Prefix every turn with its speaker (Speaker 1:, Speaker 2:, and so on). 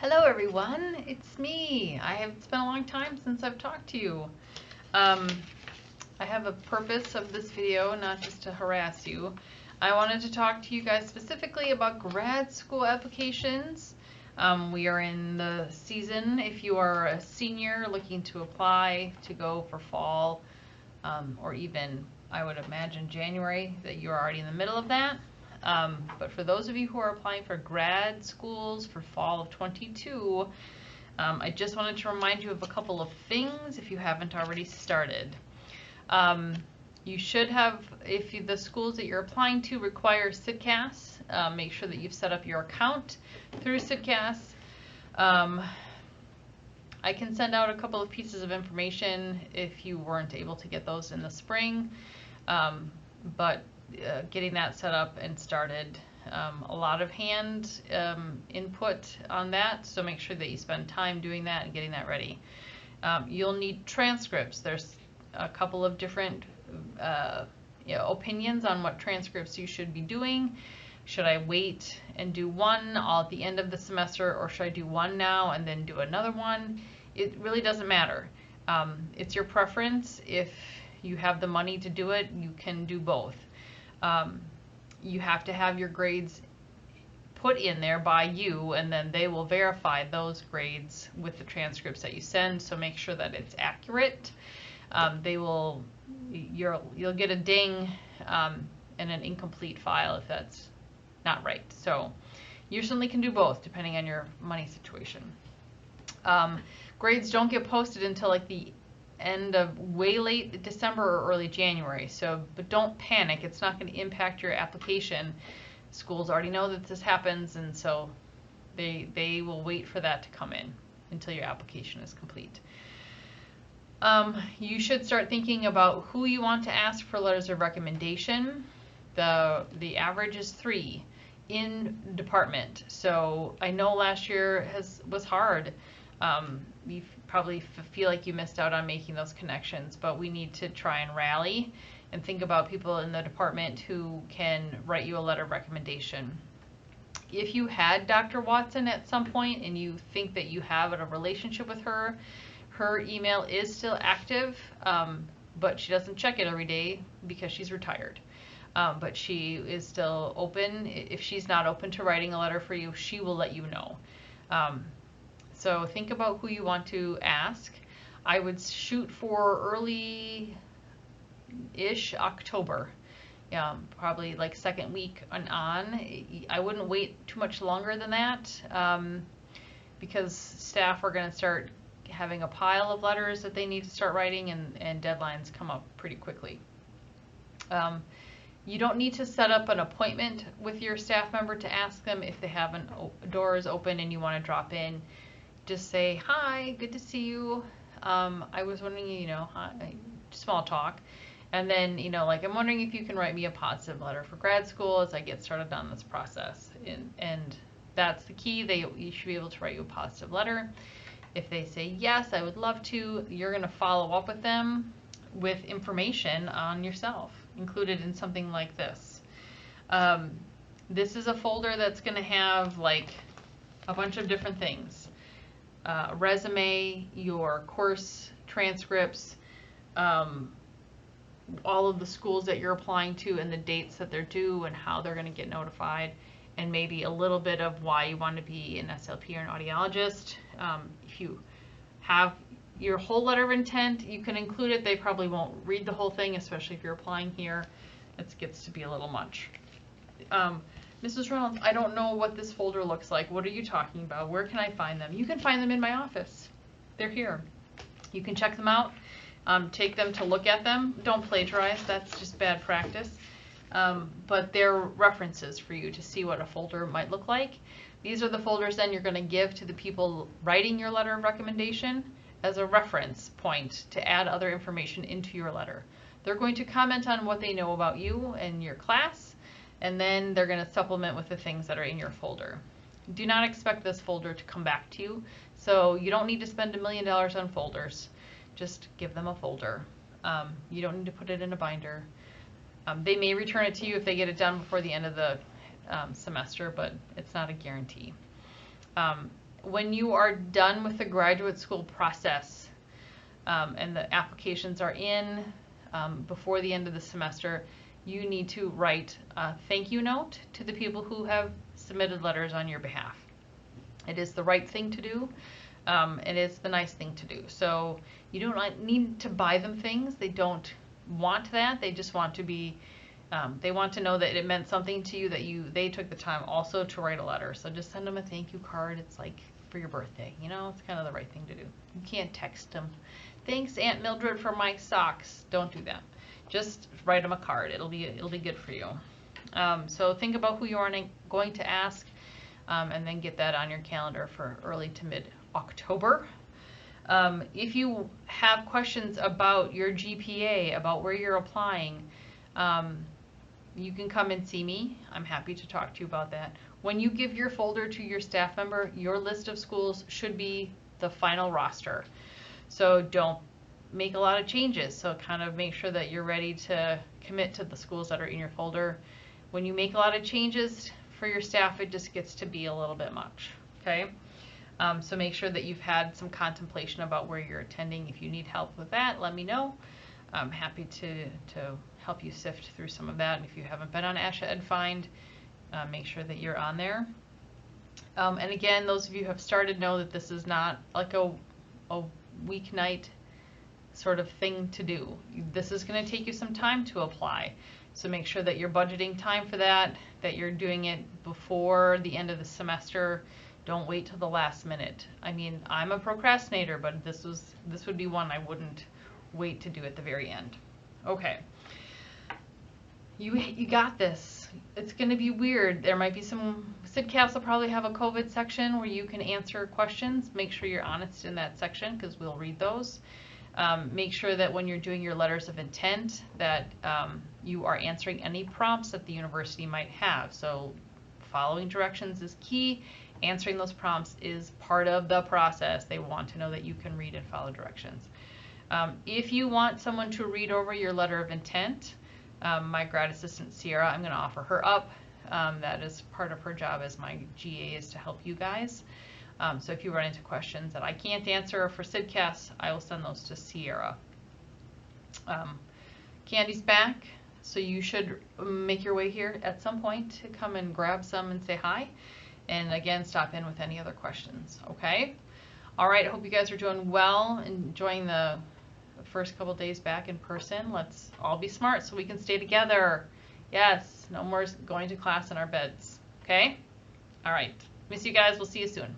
Speaker 1: Hello everyone, it's me. It's been a long time since I've talked to you. I have a purpose of this video, not just to harass you. I wanted to talk to you guys specifically about grad school applications. We are in the season, if you are a senior looking to apply to go for fall, or even, I would imagine, January, that you're already in the middle of that. But for those of you who are applying for grad schools for fall of 22, I just wanted to remind you of a couple of things if you haven't already started. You should have, if the schools that you're applying to require CIDCAS, make sure that you've set up your account through CIDCAS. I can send out a couple of pieces of information if you weren't able to get those in the spring, but getting that set up and started. A lot of hand input on that, so make sure that you spend time doing that and getting that ready. You'll need transcripts. There's a couple of different opinions on what transcripts you should be doing. Should I wait and do one all at the end of the semester, or should I do one now and then do another one? It really doesn't matter. It's your preference. If you have the money to do it, you can do both. You have to have your grades put in there by you, and then they will verify those grades with the transcripts that you send, so make sure that it's accurate. You'll get a ding and an incomplete file if that's not right. So you certainly can do both depending on your money situation. Grades don't get posted until like the end of way late December or early January, but don't panic. It's not going to impact your application. Schools already know that this happens, and so they will wait for that to come in until your application is complete. You should start thinking about who you want to ask for letters of recommendation. The average is 3 in department, so I know last year was hard. You probably feel like you missed out on making those connections, but we need to try and rally and think about people in the department who can write you a letter of recommendation. If you had Dr. Watson at some point and you think that you have a relationship with her, her email is still active, but she doesn't check it every day because she's retired. But she is still open. If she's not open to writing a letter for you, she will let you know. So think about who you want to ask. I would shoot for early-ish October, probably like second week on. I wouldn't wait too much longer than that, because staff are going to start having a pile of letters that they need to start writing, and deadlines come up pretty quickly. You don't need to set up an appointment with your staff member to ask them if they have a door is open and you want to drop in. Just say, hi, good to see you. I was wondering, hi, small talk. And then, like, I'm wondering if you can write me a positive letter for grad school as I get started on this process. And that's the key. You should be able to write you a positive letter. If they say, yes, I would love to, you're going to follow up with them with information on yourself, included in something like this. This is a folder that's going to have, like, a bunch of different things. Resume, your course transcripts, all of the schools that you're applying to and the dates that they're due and how they're going to get notified, and maybe a little bit of why you want to be an SLP or an audiologist. If you have your whole letter of intent, you can include it. They probably won't read the whole thing, especially if you're applying here. It gets to be a little much. Mrs. Reynolds, I don't know what this folder looks like. What are you talking about? Where can I find them? You can find them in my office. They're here. You can check them out. Take them to look at them. Don't plagiarize. That's just bad practice. But they're references for you to see what a folder might look like. These are the folders then you're going to give to the people writing your letter of recommendation as a reference point to add other information into your letter. They're going to comment on what they know about you and your class, and then they're going to supplement with the things that are in your folder. Do not expect this folder to come back to you, so you don't need to spend $1 million on folders. Just give them a folder. You don't need to put it in a binder. They may return it to you if they get it done before the end of the semester, but it's not a guarantee. when you are done with the graduate school process and the applications are in before the end of the semester, you need to write a thank you note to the people who have submitted letters on your behalf. It is the right thing to do. It is the nice thing to do. So you don't need to buy them things. They don't want that. They just want to be, they want to know that it meant something to you, that they took the time also to write a letter. So just send them a thank you card. It's like for your birthday, you know, it's kind of the right thing to do. You can't text them, thanks Aunt Mildred for my socks. Don't do that. Just write them a card. It'll be good for you. So think about who you are going to ask, and then get that on your calendar for early to mid-October. If you have questions about your GPA, about where you're applying, you can come and see me. I'm happy to talk to you about that. When you give your folder to your staff member, your list of schools should be the final roster. So don't make a lot of changes. So kind of make sure that you're ready to commit to the schools that are in your folder. When you make a lot of changes for your staff, it just gets to be a little bit much, okay? So make sure that you've had some contemplation about where you're attending. If you need help with that, let me know. I'm happy to help you sift through some of that. And if you haven't been on ASHA Ed Find, make sure that you're on there. And again, those of you who have started know that this is not like a weeknight sort of thing to do. This is going to take you some time to apply. So make sure that you're budgeting time for that, that you're doing it before the end of the semester. Don't wait till the last minute. I mean, I'm a procrastinator, but this would be one I wouldn't wait to do at the very end. Okay. You got this. It's going to be weird. There might be some, CIDCAS will probably have a COVID section where you can answer questions. Make sure you're honest in that section because we'll read those. Make sure that when you're doing your letters of intent that you are answering any prompts that the university might have. So following directions is key. Answering those prompts is part of the process. They want to know that you can read and follow directions. If you want someone to read over your letter of intent, my grad assistant Sierra, I'm going to offer her up. That is part of her job as my GA, is to help you guys. So if you run into questions that I can't answer for CIDCAS, I will send those to Sierra. Candy's back, so you should make your way here at some point to come and grab some and say hi. And again, stop in with any other questions, okay? All right, I hope you guys are doing well, enjoying the first couple days back in person. Let's all be smart so we can stay together. Yes, no more going to class in our beds, okay? All right, miss you guys. We'll see you soon.